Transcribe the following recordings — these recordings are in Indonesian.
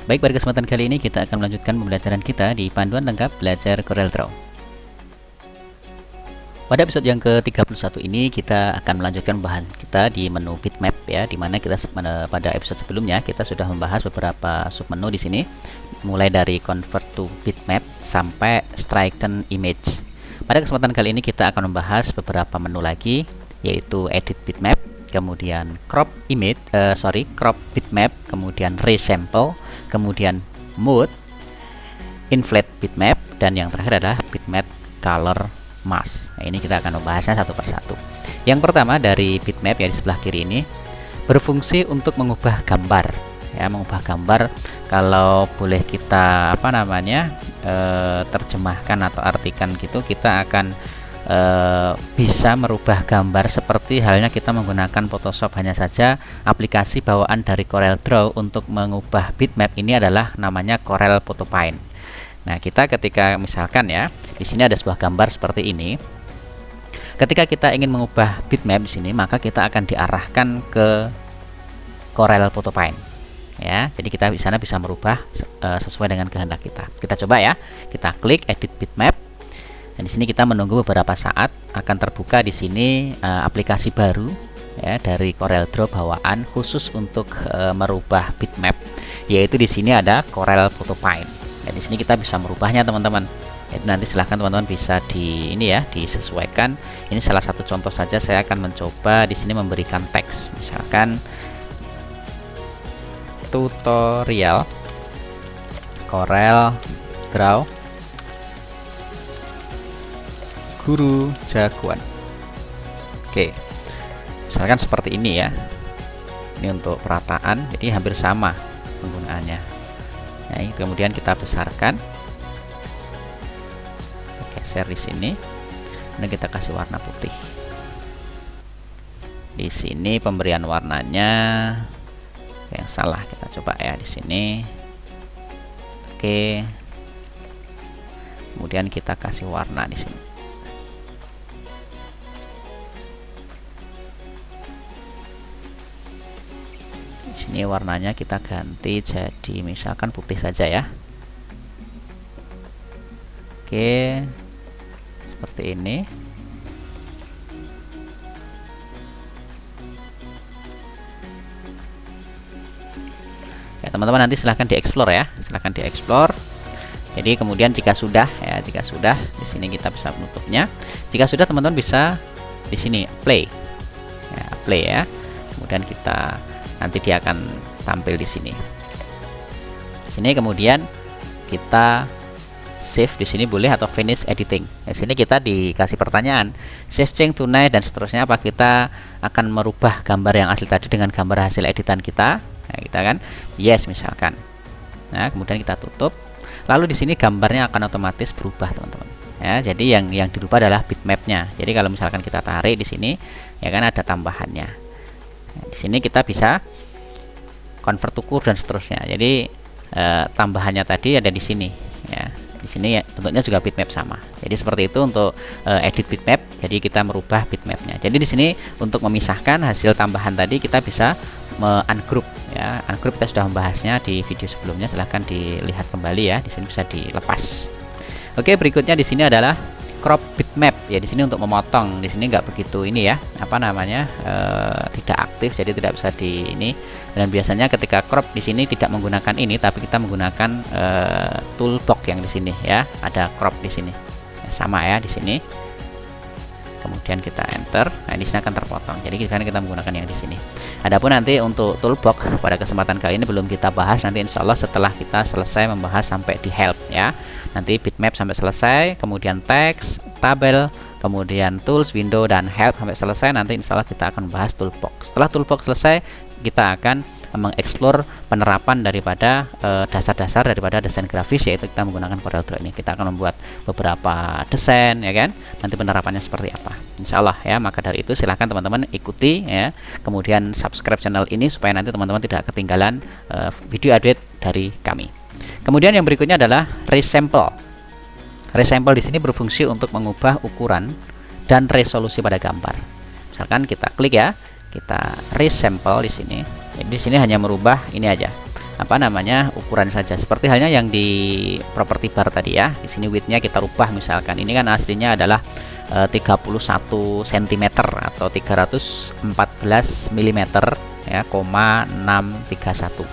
Baik, pada kesempatan kali ini kita akan melanjutkan pembelajaran kita di panduan lengkap belajar CorelDRAW. Pada episode yang ke-31 ini kita akan melanjutkan pembahasan kita di menu bitmap ya, dimana kita pada episode sebelumnya kita sudah membahas beberapa submenu di sini, mulai dari convert to bitmap sampai straighten image. Pada kesempatan kali ini kita akan membahas beberapa menu lagi, yaitu edit bitmap, kemudian crop bitmap, kemudian resample, kemudian mode, inflate bitmap, dan yang terakhir adalah bitmap color mask. Nah, ini kita akan membahasnya satu persatu. Yang pertama dari bitmap ya, di sebelah kiri ini berfungsi untuk mengubah gambar ya, mengubah gambar. Kalau boleh kita terjemahkan atau artikan gitu, kita akan bisa merubah gambar seperti halnya kita menggunakan Photoshop, hanya saja aplikasi bawaan dari CorelDRAW untuk mengubah bitmap ini adalah namanya Corel Photopaint. Nah, kita ketika misalkan ya, di sini ada sebuah gambar seperti ini. Ketika kita ingin mengubah bitmap di sini, maka kita akan diarahkan ke Corel Photopaint. Ya, jadi kita di sana bisa merubah sesuai dengan kehendak kita. Kita coba ya. Kita klik edit bitmap. Dan di sini kita menunggu beberapa saat, akan terbuka di sini aplikasi baru ya dari CorelDRAW bawaan khusus untuk merubah bitmap, yaitu di sini ada Corel Photopaint. Dan di sini kita bisa merubahnya, teman-teman. Jadi nanti silahkan teman-teman bisa disesuaikan. Ini salah satu contoh saja. Saya akan mencoba di sini memberikan teks, misalkan tutorial CorelDRAW guru jagoan. Oke, misalkan seperti ini ya. Ini untuk perataan, jadi hampir sama penggunaannya. Nah, kemudian kita besarkan, geser di sini, dan kita kasih warna putih. Di sini pemberian warnanya yang salah, kita coba ya di sini. Oke, kemudian kita kasih warna di sini. Ini warnanya kita ganti jadi misalkan putih saja ya. Oke, seperti ini. Ya, teman-teman nanti silahkan dieksplor ya, silahkan dieksplor. Jadi kemudian jika sudah di sini kita bisa menutupnya. Jika sudah, teman-teman bisa di sini play ya. Kemudian kita nanti dia akan tampil di sini. Kemudian kita save di sini boleh, atau finish editing. Di sini kita dikasih pertanyaan, save change tonight dan seterusnya. Apa kita akan merubah gambar yang asli tadi dengan gambar hasil editan kita? Nah, kita kan yes misalkan. Nah, kemudian kita tutup. Lalu di sini gambarnya akan otomatis berubah, teman-teman. Ya, jadi yang dirubah adalah bitmapnya. Jadi kalau misalkan kita tarik di sini, ya kan ada tambahannya. Nah, di sini kita bisa convert to curve dan seterusnya. Jadi tambahannya tadi ada di sini ya. Di sini ya, bentuknya juga bitmap sama. Jadi seperti itu untuk edit bitmap. Jadi kita merubah bitmapnya. Jadi di sini untuk memisahkan hasil tambahan tadi kita bisa ungroup ya. Ungroup kita sudah membahasnya di video sebelumnya. Silahkan dilihat kembali ya. Di sini bisa dilepas. Oke, berikutnya di sini adalah crop bitmap ya. Di sini untuk memotong, di sini nggak begitu ini ya, tidak aktif, jadi tidak bisa di ini. Dan biasanya ketika crop di sini tidak menggunakan ini, tapi kita menggunakan toolbox yang di sini ya, ada crop di sini ya, sama ya di sini. Kemudian kita enter, nah di sini akan terpotong. Jadi kita menggunakan yang di sini. Adapun nanti untuk toolbox pada kesempatan kali ini belum kita bahas. Nanti insya Allah setelah kita selesai membahas sampai di help ya. Nanti bitmap sampai selesai, kemudian teks, tabel, kemudian tools, window, dan help sampai selesai. Nanti insya Allah kita akan bahas toolbox. Setelah toolbox selesai, kita akan mengeksplor penerapan daripada dasar-dasar daripada desain grafis, yaitu kita menggunakan CorelDRAW ini. Kita akan membuat beberapa desain ya kan, nanti penerapannya seperti apa insya Allah ya. Maka dari itu silahkan teman-teman ikuti ya, kemudian subscribe channel ini supaya nanti teman-teman tidak ketinggalan video update dari kami. Kemudian yang berikutnya adalah resample. Resample di sini berfungsi untuk mengubah ukuran dan resolusi pada gambar. Misalkan kita klik ya, kita resample di sini. Jadi di sini hanya merubah ini aja, apa namanya, ukuran saja. Seperti halnya yang di property bar tadi ya. Di sini widthnya kita rubah, misalkan ini kan aslinya adalah 31 cm atau 314 mm ya, 631.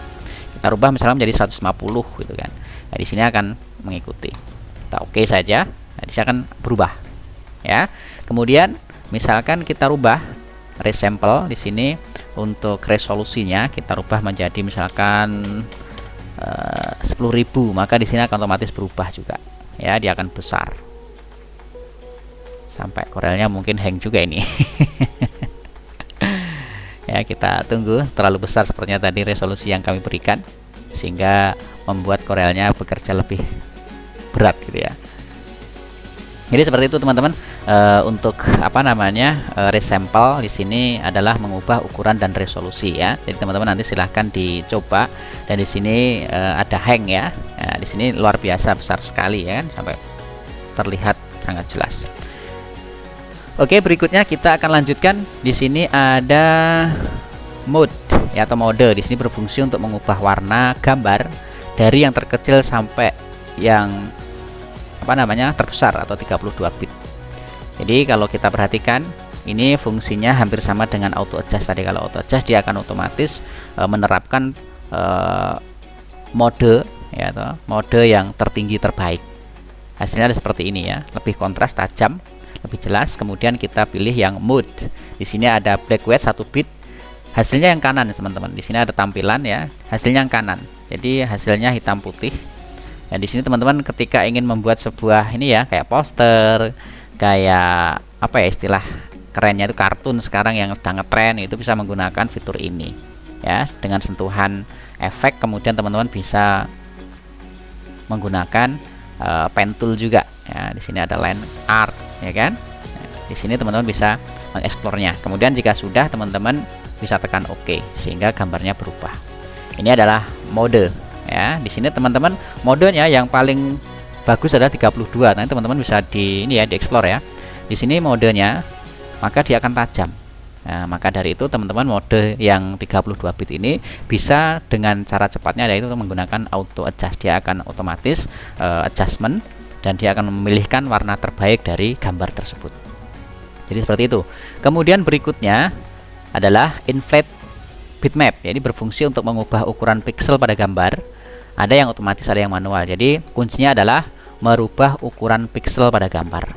Kita rubah misalnya menjadi 150 gitu kan. Nah, di sini akan mengikuti. Kita oke saja. Nah, di sini akan berubah. Ya. Kemudian misalkan kita rubah resample di sini untuk resolusinya kita rubah menjadi misalkan 10.000, maka di sini akan otomatis berubah juga. Ya, dia akan besar. Sampai Corelnya mungkin hang juga ini. Ya, kita tunggu. Terlalu besar sepertinya tadi resolusi yang kami berikan, sehingga membuat Corelnya bekerja lebih berat gitu ya. Jadi seperti itu teman-teman. Untuk apa namanya, resample di sini adalah mengubah ukuran dan resolusi ya. Jadi teman-teman nanti silahkan dicoba. Dan di sini ada hang ya. Nah, di sini luar biasa besar sekali ya kan, sampai terlihat sangat jelas. Oke, berikutnya kita akan lanjutkan. Di sini ada mode ya, atau mode. Di sini berfungsi untuk mengubah warna gambar dari yang terkecil sampai yang apa namanya, terbesar atau 32 bit. Jadi kalau kita perhatikan, ini fungsinya hampir sama dengan auto adjust tadi. Kalau auto adjust dia akan otomatis menerapkan mode ya, atau mode yang tertinggi terbaik. Hasilnya ada seperti ini ya, lebih kontras, tajam, lebih jelas. Kemudian kita pilih yang mode. Di sini ada black white 1 bit. Hasilnya yang kanan teman-teman. Di sini ada tampilan ya, hasilnya yang kanan. Jadi hasilnya hitam putih. Dan di sini teman-teman ketika ingin membuat sebuah ini ya, kayak poster, kayak apa ya istilah kerennya itu, kartun sekarang yang sangat tren, itu bisa menggunakan fitur ini ya. Dengan sentuhan efek kemudian teman-teman bisa menggunakan pen tool juga ya. Di sini ada line art ya kan. Nah, di sini teman-teman bisa mengeksplornya. Kemudian jika sudah, teman-teman bisa tekan OK sehingga gambarnya berubah. Ini adalah mode ya. Di sini teman-teman modenya yang paling bagus adalah 32. Nanti teman-teman bisa di ini ya, di explore ya. Di sini modenya, maka dia akan tajam. Nah, maka dari itu teman-teman mode yang 32 bit ini bisa dengan cara cepatnya, yaitu menggunakan auto adjust. Dia akan otomatis adjustment dan dia akan memilihkan warna terbaik dari gambar tersebut. Jadi seperti itu. Kemudian berikutnya adalah inflate bitmap. Jadi berfungsi untuk mengubah ukuran pixel pada gambar. Ada yang otomatis, ada yang manual. Jadi kuncinya adalah merubah ukuran pixel pada gambar.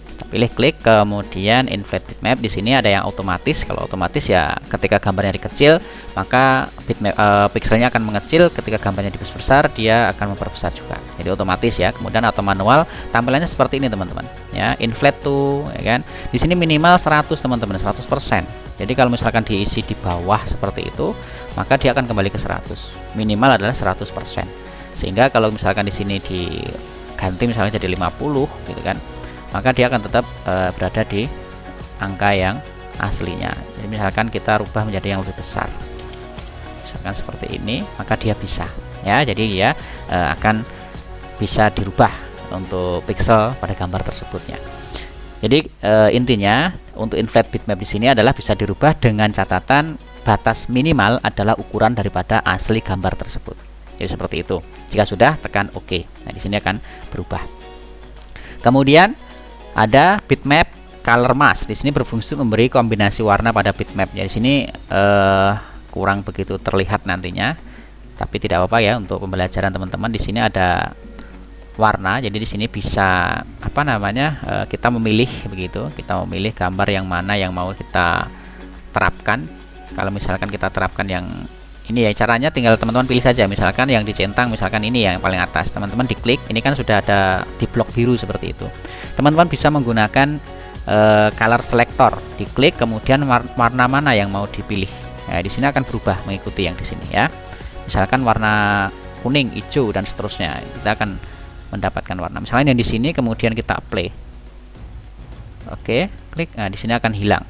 Kita pilih klik, kemudian inflate bitmap. Di sini ada yang otomatis. Kalau otomatis ya ketika gambarnya dikecil, maka bitmap pixelnya akan mengecil. Ketika gambarnya dibesar, dia akan memperbesar juga. Jadi otomatis ya. Kemudian atau manual, tampilannya seperti ini teman-teman. Ya, inflate tuh ya kan. Di sini minimal 100 teman-teman, 100%. Jadi kalau misalkan diisi di bawah seperti itu, maka dia akan kembali ke 100. Minimal adalah 100%. Sehingga kalau misalkan di sini diganti misalnya jadi 50 gitu kan, maka dia akan tetap berada di angka yang aslinya. Jadi misalkan kita rubah menjadi yang lebih besar, misalkan seperti ini, maka dia bisa ya. Jadi dia akan bisa dirubah untuk pixel pada gambar tersebutnya. Jadi intinya untuk inflate bitmap di sini adalah bisa dirubah dengan catatan batas minimal adalah ukuran daripada asli gambar tersebut. Jadi seperti itu. Jika sudah, tekan OK. Nah, di sini akan berubah. Kemudian ada bitmap color mask. Di sini berfungsi memberi kombinasi warna pada bitmap. Jadi di sini kurang begitu terlihat nantinya, tapi tidak apa-apa ya untuk pembelajaran teman-teman. Di sini ada warna. Jadi di sini bisa apa namanya, kita memilih begitu. Kita memilih gambar yang mana yang mau kita terapkan. Kalau misalkan kita terapkan yang ini ya, caranya tinggal teman-teman pilih saja. Misalkan yang dicentang, misalkan ini yang paling atas, teman-teman diklik, ini kan sudah ada di blok biru seperti itu. Teman-teman bisa menggunakan color selector, diklik kemudian warna mana yang mau dipilih. Nah, di sini akan berubah mengikuti yang di sini ya. Misalkan warna kuning, hijau dan seterusnya, kita akan mendapatkan warna. Misalnya yang di sini kemudian kita apply. Oke, klik. Nah, di sini akan hilang.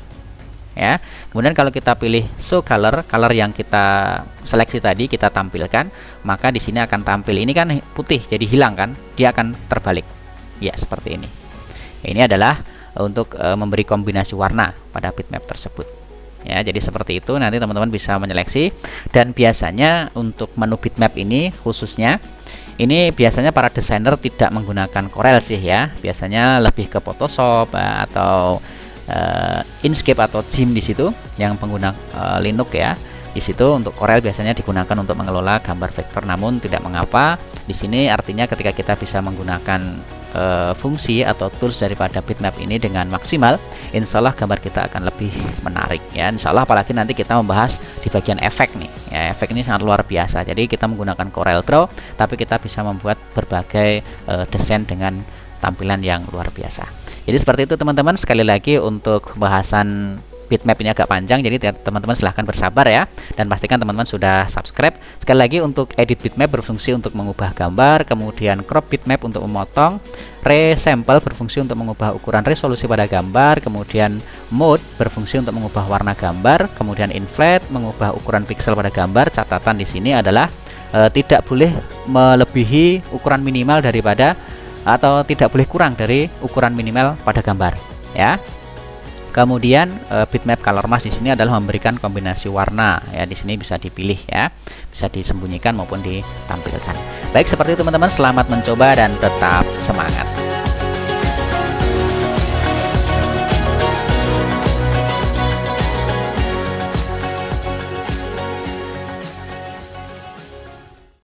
Ya. Kemudian kalau kita pilih show color, color yang kita seleksi tadi kita tampilkan, maka di sini akan tampil. Ini kan putih, jadi hilang kan? Dia akan terbalik. Ya, seperti ini. Ini adalah untuk memberi kombinasi warna pada bitmap tersebut. ya. Jadi seperti itu, nanti teman-teman bisa menyeleksi. Dan biasanya untuk menu bitmap ini khususnya, ini biasanya para desainer tidak menggunakan Corel sih ya, biasanya lebih ke Photoshop atau Inkscape atau GIMP di situ yang pengguna Linux ya. Di situ untuk Corel biasanya digunakan untuk mengelola gambar vektor, namun tidak mengapa. Di sini artinya ketika kita bisa menggunakan fungsi atau tools daripada bitmap ini dengan maksimal, insya Allah gambar kita akan lebih menarik ya. Insya Allah, apalagi nanti kita membahas di bagian efek nih ya, efek ini sangat luar biasa. Jadi kita menggunakan Corel Draw, tapi kita bisa membuat berbagai desain dengan tampilan yang luar biasa. Jadi seperti itu teman-teman. Sekali lagi untuk bahasan bitmap ini agak panjang, jadi teman-teman silahkan bersabar ya, dan pastikan teman-teman sudah subscribe. Sekali lagi, untuk edit bitmap berfungsi untuk mengubah gambar, kemudian crop bitmap untuk memotong, resample berfungsi untuk mengubah ukuran resolusi pada gambar, kemudian mode berfungsi untuk mengubah warna gambar, kemudian inflate mengubah ukuran pixel pada gambar. Catatan di sini adalah tidak boleh melebihi ukuran minimal daripada, atau tidak boleh kurang dari ukuran minimal pada gambar ya. Kemudian bitmap color mask di sini adalah memberikan kombinasi warna ya. Di sini bisa dipilih ya, bisa disembunyikan maupun ditampilkan. Baik, seperti itu teman-teman. Selamat mencoba dan tetap semangat.